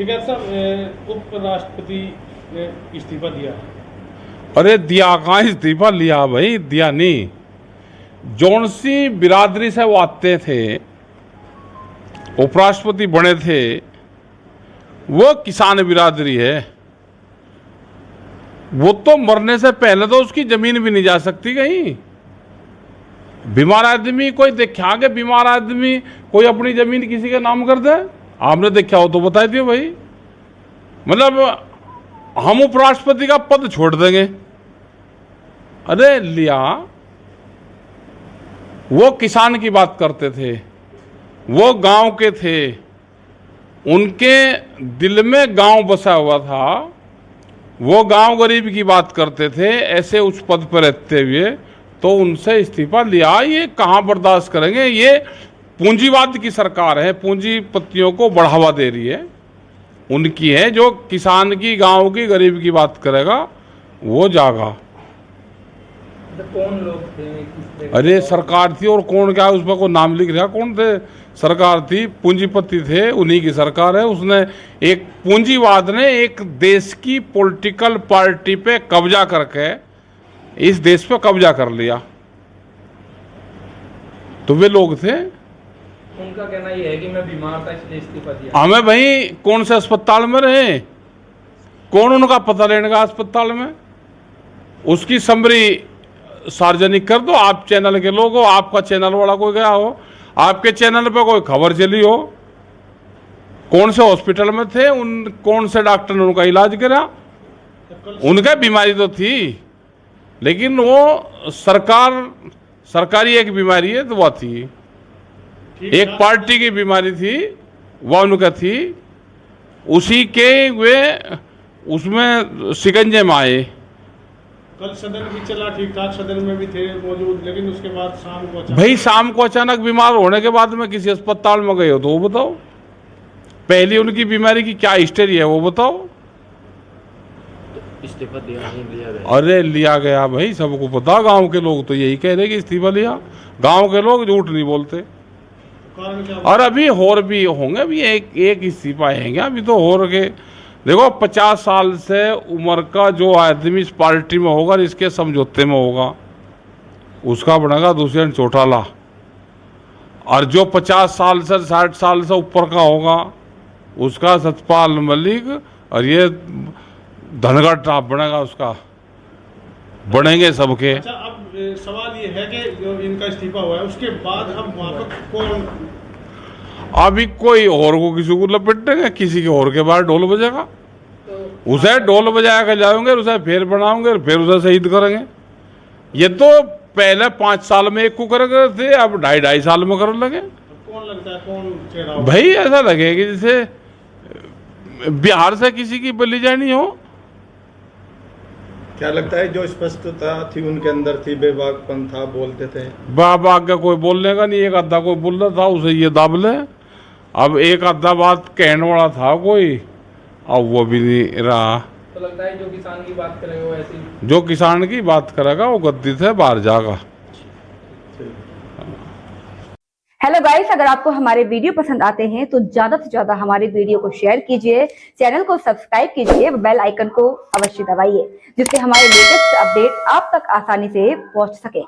ठीक है सर, उपराष्ट्रपति ने इस्तीफा दिया। अरे दिया कहाँ इस्तीफा लिया भाई, दिया नहीं। जौन सी बिरादरी से वो आते थे, उपराष्ट्रपति बने थे, वो किसान बिरादरी है। वो तो मरने से पहले तो उसकी जमीन भी नहीं जा सकती कहीं। बीमार आदमी कोई देखा के बीमार आदमी कोई अपनी जमीन किसी के नाम कर दे? आपने देखा हो तो बता दियो भाई। मतलब हम उपराष्ट्रपति का पद छोड़ देंगे? अरे लिया, वो किसान की बात करते थे, वो गांव के थे, उनके दिल में गांव बसा हुआ था, वो गांव गरीब की बात करते थे। ऐसे उस पद पर रहते हुए तो उनसे इस्तीफा लिया। ये कहाँ बर्दाश्त करेंगे? ये पूंजीवाद की सरकार है, पूंजीपतियों को बढ़ावा दे रही है, उनकी है। जो किसान की, गांव की, गरीब की बात करेगा वो जागा। तो कौन लोग थे? अरे सरकार थी, और कौन क्या उसमें कोई नाम लिख रहा? कौन थे? सरकार थी, पूंजीपति थे, उन्हीं की सरकार है। उसने एक पूंजीवाद ने एक देश की पॉलिटिकल पार्टी पे कब्जा करके इस देश पे कब्जा कर लिया। तो वे लोग थे। उनका कहना यह है कि मैं बीमार था इसलिए इस्तीफा दिया। हमें भाई कौन से अस्पताल में रहे, कौन उनका पता लेने का अस्पताल में? उसकी समरी सार्वजनिक कर दो। आप चैनल के लोग हो, आपका चैनल वाला कोई गया हो, आपके चैनल पे कोई खबर चली हो, कौन से हॉस्पिटल में थे, उन कौन से डॉक्टर ने उनका इलाज करा? उनका बीमारी तो थी, लेकिन वो सरकारी एक बीमारी है तो वह थी, एक पार्टी की बीमारी थी, वह उनका थी। उसी के वे उसमें शिकंजे में आए। कल सदन भी चला ठीक ठाक, सदन में भी थे मौजूद, लेकिन उसके बाद शाम को भाई शाम को अचानक बीमार होने के बाद में किसी अस्पताल में गए हो तो वो बताओ। पहली उनकी बीमारी की क्या हिस्ट्री है वो बताओ। इस्तीफा दिया नहीं लिया गया? अरे लिया गया भाई, सबको पता। गांव के लोग तो यही कह रहे कि इस्तीफा लिया। गांव के लोग झूठ नहीं बोलते। कारण क्या? और अभी और भी होंगे, अभी एक इस्तीफा आएंगे अभी तो हो रहे। देखो 50 साल से उम्र का जो आदमी इस पार्टी में होगा, इसके समझौते में होगा, उसका बनेगा दूसरे चौटाला। और जो 50 साल से 60 साल से ऊपर का होगा, उसका सतपाल मलिक। और ये धनगर टाप बनेगा, उसका बनेंगे सबके। अच्छा, अब सवाल ये है कि जो इनका इस्तीफा हुआ है उसके बाद अब वहाँ पर कौन? अभी कोई और को किसी को लपेट देंगे, किसी के और के बाद ढोल बजेगा, उसे ढोल बजा कर जाएंगे, उसे फिर बनाओगे, फिर उसे शहीद करेंगे। ये तो पहले 5 साल में एक को कर गए थे, अब 2.5 साल में कर लगे। कौन लगता है, कौन चेहरा? भाई ऐसा लगे कि जैसे बिहार से किसी की बलि जानी हो। क्या लगता है जो स्पष्टता थी उनके अंदर थी, बेबाकपन था, बोलते थे? बाप आगे कोई बोलने का नहीं, एक आधा कोई बोल रहा था उसे ये दाब ले। अब एक आधा बात कहने वाला था कोई, अब वो भी नहीं रहा। तो लगता है जो किसान की बात करेगा वो ऐसी, जो किसान की बात करेगा वो गद्दी से बाहर जाएगा। हेलो गाइस, अगर आपको हमारे वीडियो पसंद आते हैं तो ज्यादा से ज्यादा हमारे वीडियो को शेयर कीजिए, चैनल को सब्सक्राइब कीजिए, बेल आइकन को अवश्य दबाइए, जिससे हमारे लेटेस्ट अपडेट आप तक आसानी से पहुंच सके।